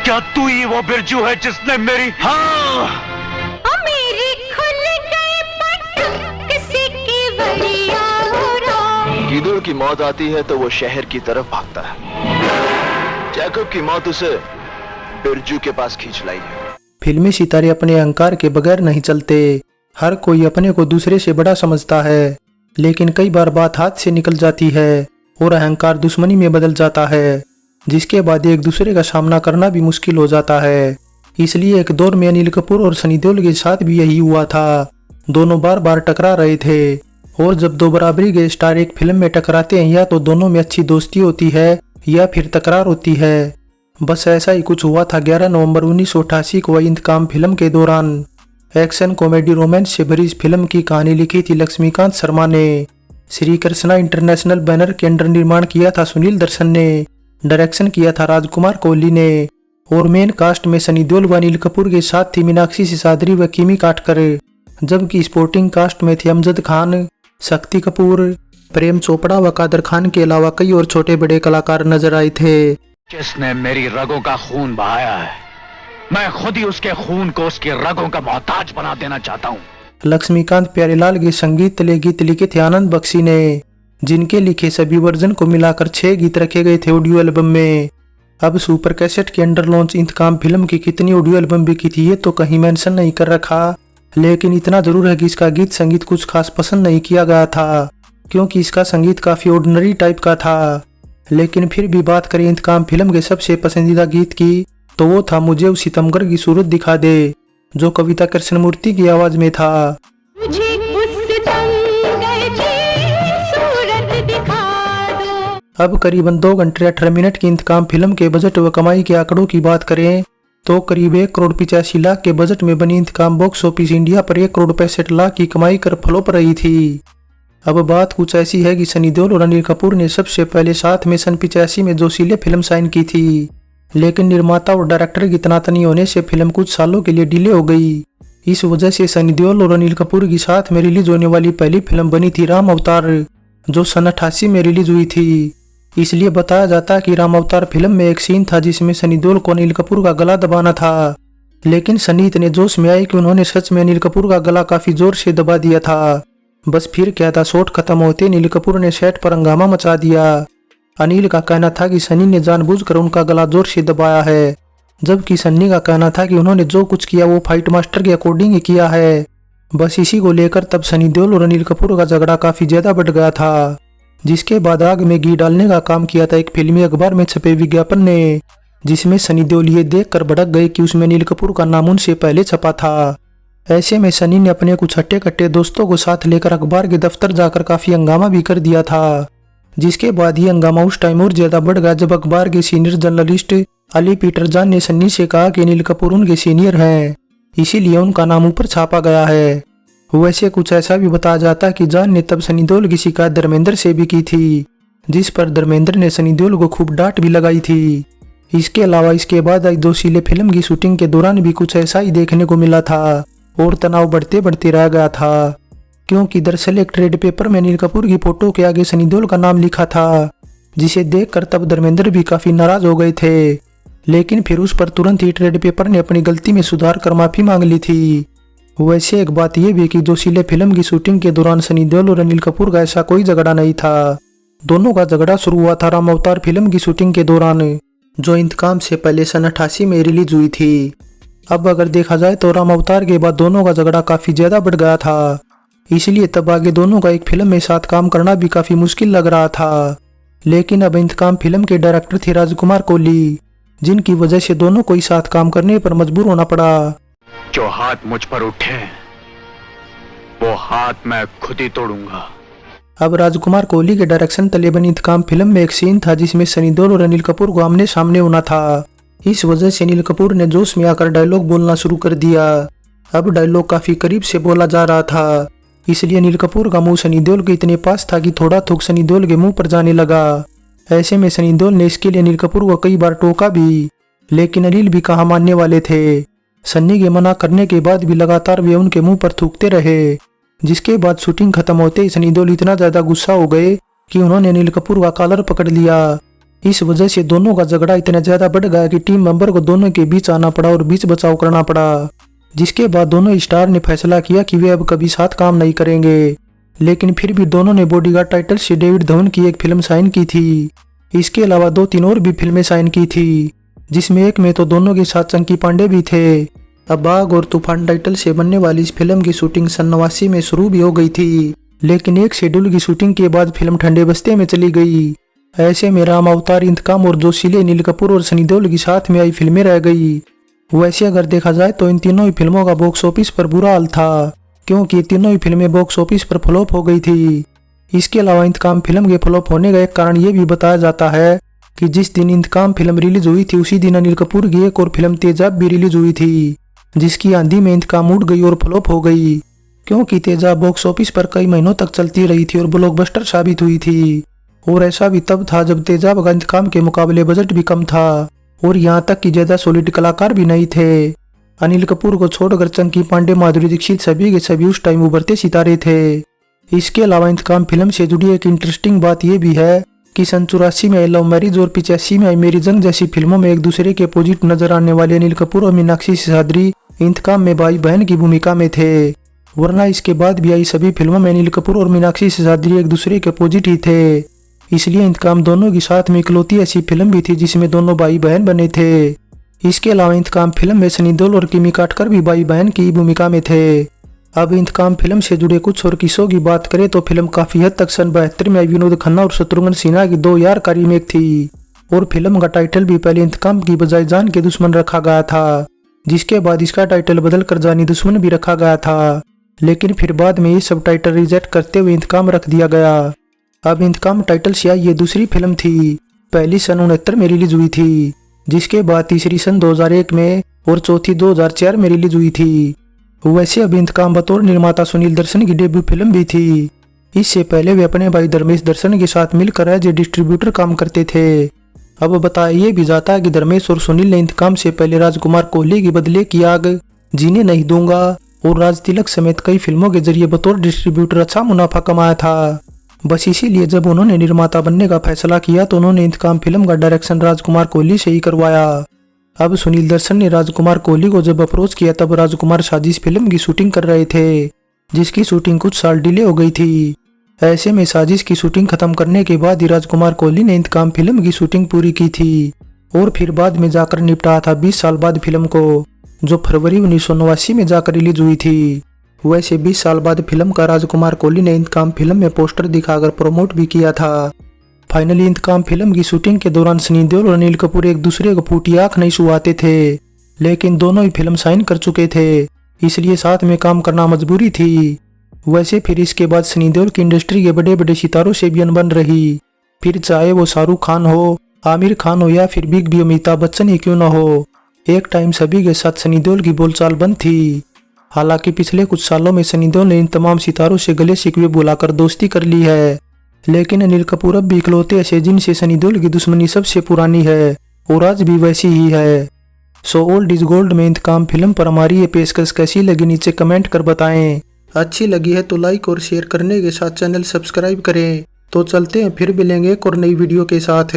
क्या तू ही वो बिरजू है जिसने मेरी हाँ मेरी खुल गए पट किसी की बढ़िया हो रहा। गिदड़ की मौत आती है तो वो शहर की तरफ भागता है। जैकब की मौत उसे बिरजू के पास खींच लाई है। फिल्मी सितारे अपने अहंकार के बगैर नहीं चलते। हर कोई अपने को दूसरे से बड़ा समझता है, लेकिन कई बार बात हाथ से निकल जाती है और अहंकार दुश्मनी में बदल जाता है, जिसके बाद एक दूसरे का सामना करना भी मुश्किल हो जाता है। इसलिए एक दौर में अनिल कपूर और सनी देओल के साथ भी यही हुआ था। दोनों बार बार टकरा रहे थे और जब दो बराबरी के स्टार एक फिल्म में टकराते हैं या तो दोनों में अच्छी दोस्ती होती है या फिर तकरार होती है। बस ऐसा ही कुछ हुआ था 11 नवंबर 1988 को इंतकाम फिल्म के दौरान। एक्शन कॉमेडी रोमांस से भरी इस फिल्म की कहानी लिखी थी लक्ष्मीकांत शर्मा ने। श्री कृष्णा इंटरनेशनल बैनर के अंडर निर्माण किया था सुनील दर्शन ने। डायरेक्शन किया था राजकुमार कोहली ने और मेन कास्ट में सनी देओल व अनिल कपूर के साथ थी मीनाक्षी सिसाद्री व किमी काटकर, जबकि स्पोर्टिंग कास्ट में थे अमजद खान, शक्ति कपूर, प्रेम चोपड़ा व कादर खान के अलावा कई और छोटे बड़े कलाकार नजर आए थे। किसने मेरी रगों का खून बहाया है, मैं खुद ही उसके खून को उसकी रगों का मोहताज बना देना चाहता हूँ। लक्ष्मीकांत प्यारेलाल के संगीत तले गीत लिखे थे आनंद बख्शी ने, जिनके लिखे सभी वर्जन को मिलाकर 6 गीत रखे गए थे ऑडियो एल्बम में। अब सुपर कैसेट के अंडर लॉन्च इंतकाम फिल्म की कितनी ऑडियो एल्बम बिकी थी ये तो कहीं मेंशन नहीं कर रखा, लेकिन इतना जरूर है कि इसका गीत संगीत कुछ खास पसंद नहीं किया गया था, क्योंकि इसका संगीत काफी ऑर्डिनरी टाइप का था। लेकिन फिर भी बात करें इंतकाम फिल्म के सबसे पसंदीदा गीत की, तो वो था मुझे उस सितमगर की सूरत दिखा दे, जो कविता कृष्णमूर्ति की आवाज में था। मुझे उस सितमगर की सूरत दिखा दो। अब करीबन 2 घंटे 18 मिनट की इंतकाम फिल्म के बजट व कमाई के आंकड़ों की बात करें तो करीब 1,85,00,000 के बजट में बनी इंतकाम बॉक्स ऑफिस इंडिया पर 1,65,00,000 की कमाई कर फ्लॉप रही थी। अब बात कुछ ऐसी है कि सनी देओल और अनिल कपूर ने सबसे पहले साथ में सन 85 में जोशीले फिल्म साइन की थी, लेकिन निर्माता और डायरेक्टर की तनातनी होने से फिल्म कुछ सालों के लिए डिले हो गई। इस वजह से सनी देओल और अनिल कपूर की साथ में रिलीज होने वाली पहली फिल्म बनी थी राम अवतार, जो सन 88 में रिलीज हुई थी। इसलिए बताया जाता है कि राम अवतार फिल्म में एक सीन था जिसमें सनी देओल को अनिल कपूर का गला दबाना था, लेकिन सनी इतने जोश में आए कि उन्होंने सच में अनिल कपूर का गला काफी जोर से दबा दिया था। बस फिर क्या था, शॉट खत्म होते अनिल कपूर ने सेट पर हंगामा मचा दिया। अनिल का कहना था कि सनी ने जानबूझकर उनका गला जोर से दबाया है, जबकि सन्नी का कहना था कि उन्होंने जो कुछ किया वो फाइट मास्टर के अकॉर्डिंग ही किया है। बस इसी को लेकर तब सनी देओल और अनिल कपूर का झगड़ा काफी ज्यादा बढ़ गया था, जिसके बाद आग में घी डालने का काम किया था एक फिल्मी अखबार में छपे विज्ञापन ने, जिसमें सनी देओल ये देखकर भड़क गए कि उसमें अनिल कपूर का नाम उनसे पहले छपा था। ऐसे में सनी ने अपने कुछ हट्टे कट्टे दोस्तों को साथ लेकर अखबार के दफ्तर जाकर काफी हंगामा भी कर दिया था, जिसके बाद ये हंगामा उस टाइम और ज्यादा बढ़ गया जब अखबार के सीनियर जर्नलिस्ट अली पीटर जान ने सन्नी से कहा कि अनिल कपूर उनके सीनियर हैं, इसीलिए उनका नाम ऊपर छापा गया है। वैसे कुछ ऐसा भी बताया जाता है कि जान ने तब सनी देओल की शिकायत धर्मेंद्र से भी की थी, जिस पर धर्मेंद्र ने सनी देओल को खूब डांट भी लगाई थी। इसके अलावा इसके बाद आई जोशीले फिल्म की शूटिंग के दौरान भी कुछ ऐसा ही देखने को मिला था और तनाव बढ़ते बढ़ते रह गया था, क्योंकि दरअसल एक ट्रेड पेपर में अनिल कपूर की फोटो के आगे सनी देओल का नाम लिखा था, जिसे देखकर तब धर्मेंद्र भी काफी नाराज हो गए थे। लेकिन फिर उस पर तुरंत ही ट्रेड पेपर ने अपनी गलती में सुधार कर माफी मांग ली थी। वैसे एक बात यह भी कि जोशीले फिल्म की शूटिंग के दौरान सनी देओल और अनिल कपूर का ऐसा कोई झगड़ा नहीं था। दोनों का झगड़ा शुरू हुआ था राम अवतार फिल्म की शूटिंग के दौरान, जो इंतकाम से पहले सन 88 में रिलीज हुई थी। अब अगर देखा जाए तो राम अवतार के बाद दोनों का झगड़ा काफी ज्यादा बढ़ गया था, इसलिए तब आगे दोनों का एक फिल्म में साथ काम करना भी काफी मुश्किल लग रहा था। लेकिन अब इंतकाम फिल्म के डायरेक्टर थे राजकुमार कोहली, जिनकी वजह से दोनों को ही साथ काम करने पर मजबूर होना पड़ा। जो हाथ मुझ पर उठे वो हाथ मैं खुद ही तोड़ूंगा। अब राजकुमार कोहली के डायरेक्शन तले बनी इंतकाम फिल्म में एक सीन था जिसमें सनी देओल और अनिल कपूर को आमने सामने होना था। इस वजह से अनिल कपूर ने जोश में आकर डायलॉग बोलना शुरू कर दिया। अब डायलॉग काफी करीब से बोला जा रहा था, इसलिए अनिल कपूर का मुंह सनी देओल के इतने पास था कि थोड़ा थूक सनी देओल के मुंह पर जाने लगा। ऐसे में सनी देओल ने इसके लिए अनिल कपूर को कई बार टोका भी, लेकिन अनिल भी कहाँ मानने वाले थे। सन्नी के मना करने के बाद भी लगातार वे उनके मुंह पर थूकते रहे, जिसके बाद शूटिंग खत्म होते ही सनी देओल इतना ज्यादा गुस्सा हो गए कि उन्होंने अनिल कपूर का कॉलर पकड़ लिया इस वजह से दोनों का झगड़ा इतना ज्यादा बढ़ गया कि टीम मेंबर को दोनों के बीच आना पड़ा और बीच बचाव करना पड़ा। जिसके बाद दोनों स्टार ने फैसला किया कि वे अब कभी साथ काम नहीं करेंगे। लेकिन फिर भी दोनों ने बॉडीगार्ड टाइटल से डेविड धवन की एक फिल्म साइन की थी। इसके अलावा 2-3 और भी फिल्में साइन की थी, जिसमें एक में तो दोनों के साथ चंकी पांडे भी थे। अब बाघ और तूफान टाइटल से बनने वाली इस फिल्म की शूटिंग सन 89 में शुरू भी हो गई थी, लेकिन एक शेड्यूल की शूटिंग के बाद फिल्म ठंडे बस्ते में चली गई। ऐसे में राम अवतार, इंतकाम और जोशीले, अनिल कपूर और सनी देओल की साथ में आई फिल्में रह गई। वैसे अगर देखा जाए तो इन तीनों ही फिल्मों का बॉक्स ऑफिस पर बुरा हाल था, क्योंकि तीनों ही फिल्में बॉक्स ऑफिस पर फ्लॉप हो गई थी। इसके अलावा इंतकाम फिल्म के फ्लॉप होने का एक कारण ये भी बताया जाता है कि जिस दिन इंतकाम फिल्म रिलीज हुई थी उसी दिन अनिल कपूर की एक और फिल्म तेजाब भी रिलीज हुई थी, जिसकी आंधी में इंतकाम उड़ गई और फ्लॉप हो गई, क्योंकि तेजाब बॉक्स ऑफिस पर कई महीनों तक चलती रही थी और ब्लॉकबस्टर साबित हुई थी। और ऐसा भी तब था जब तेजाब का इंतकाम के मुकाबले बजट भी कम था और यहाँ तक कि ज्यादा सॉलिड कलाकार भी नहीं थे। अनिल कपूर को छोड़कर चंकी पांडे, माधुरी दीक्षित सभी के सभी उस टाइम उभरते सितारे थे। इसके अलावा इंतकाम फिल्म से जुड़ी एक इंटरेस्टिंग बात यह भी है कि सन 84 में लव मैरिज और 85 में मेरी जंग जैसी फिल्मों में एक दूसरे के अपोजिट नजर आने वाले अनिल कपूर और मीनाक्षी सिसाद्री इंतकाम में भाई बहन की भूमिका में थे, वरना इसके बाद भी आई सभी फिल्मों में अनिल कपूर और मीनाक्षी सिसाद्री एक दूसरे के अपोजिट ही थे। इसलिए इंतकाम दोनों के साथ में इकलौती ऐसी फिल्म भी थी जिसमें दोनों भाई बहन बने थे। इसके अलावा इंतकाम फिल्म में सनी देओल और किमी काटकर भी भाई बहन की भूमिका में थे। अब इंतकाम फिल्म से जुड़े कुछ और किस्सों की बात करें तो फिल्म काफी हद तक सन 72 में विनोद खन्ना और शत्रुघ्न सिन्हा की 2 यार का रीमेक थी और फिल्म का टाइटल भी पहले इंतकाम की बजाय जान के दुश्मन रखा गया था, जिसके बाद इसका टाइटल बदलकर जानी दुश्मन भी रखा गया था। लेकिन फिर बाद में ये सब टाइटल रिजेक्ट करते हुए इंतकाम रख दिया गया। अब इंतकाम टाइटल से आई ये दूसरी फिल्म थी। पहली सन 69 में रिलीज हुई थी, जिसके बाद तीसरी सन 2001 में और चौथी 2004 में रिलीज हुई थी। वैसे अब इंतकाम बतौर निर्माता सुनील दर्शन की डेब्यू फिल्म भी थी। इससे पहले वे अपने भाई धर्मेश दर्शन के साथ मिलकर एज ए डिस्ट्रीब्यूटर काम करते थे। अब बताया ये भी जाता है कि धर्मेश और सुनील ने इंतकाम से पहले राजकुमार कोहली की बदले की आग, जीने नहीं दूंगा और राज तिलक समेत कई फिल्मों के जरिए बतौर डिस्ट्रीब्यूटर अच्छा मुनाफा कमाया था। बस इसीलिए जब उन्होंने निर्माता बनने का फैसला किया तो उन्होंने इंतकाम फिल्म का डायरेक्शन राजकुमार कोहली से ही करवाया। अब सुनील दर्शन ने राजकुमार कोहली को जब अप्रोच किया तब राजकुमार साजिश फिल्म की शूटिंग कर रहे थे, जिसकी शूटिंग कुछ साल डिले हो गई थी। ऐसे में साजिश की शूटिंग खत्म करने के बाद ही राजकुमार कोहली ने इंतकाम फिल्म की शूटिंग पूरी की थी और फिर बाद में जाकर निपटाया था 20 साल बाद फिल्म को, जो फरवरी 1989 में जाकर रिलीज हुई थी। वैसे 20 साल बाद फिल्म का राजकुमार कोहली ने इंतकाम फिल्म में पोस्टर दिखाकर प्रमोट भी किया था। फाइनली इंतकाम फिल्म की शूटिंग के दौरान सनी देओल और अनिल कपूर एक दूसरे को फूटी आंख नहीं सुहाते थे, लेकिन दोनों ही फिल्म साइन कर चुके थे, इसलिए साथ में काम करना मजबूरी थी। वैसे फिर इसके बाद सनी देओल की इंडस्ट्री के बड़े बड़े सितारों से भी अनबन रही, फिर चाहे वो शाहरुख खान हो, आमिर खान हो या फिर बिग बी अमिताभ बच्चन ही क्यों न हो। एक टाइम सभी के साथ सनी देओल की बोलचाल बंद थी। हालांकि पिछले कुछ सालों में सनी देओल ने इन तमाम सितारों से गले शिकवे बुलाकर दोस्ती कर ली है, लेकिन अनिल कपूर अब भी इकलौते ऐसे जिनसे सनी देओल की दुश्मनी सबसे पुरानी है और आज भी वैसी ही है। सो ओल्ड इज गोल्ड में इंतकाम फिल्म पर हमारी ये पेशकश कैसी लगी नीचे कमेंट कर बताएं। अच्छी लगी है तो लाइक और शेयर करने के साथ चैनल सब्सक्राइब करें। तो चलते हैं, फिर मिलेंगे एक और नई वीडियो के साथ।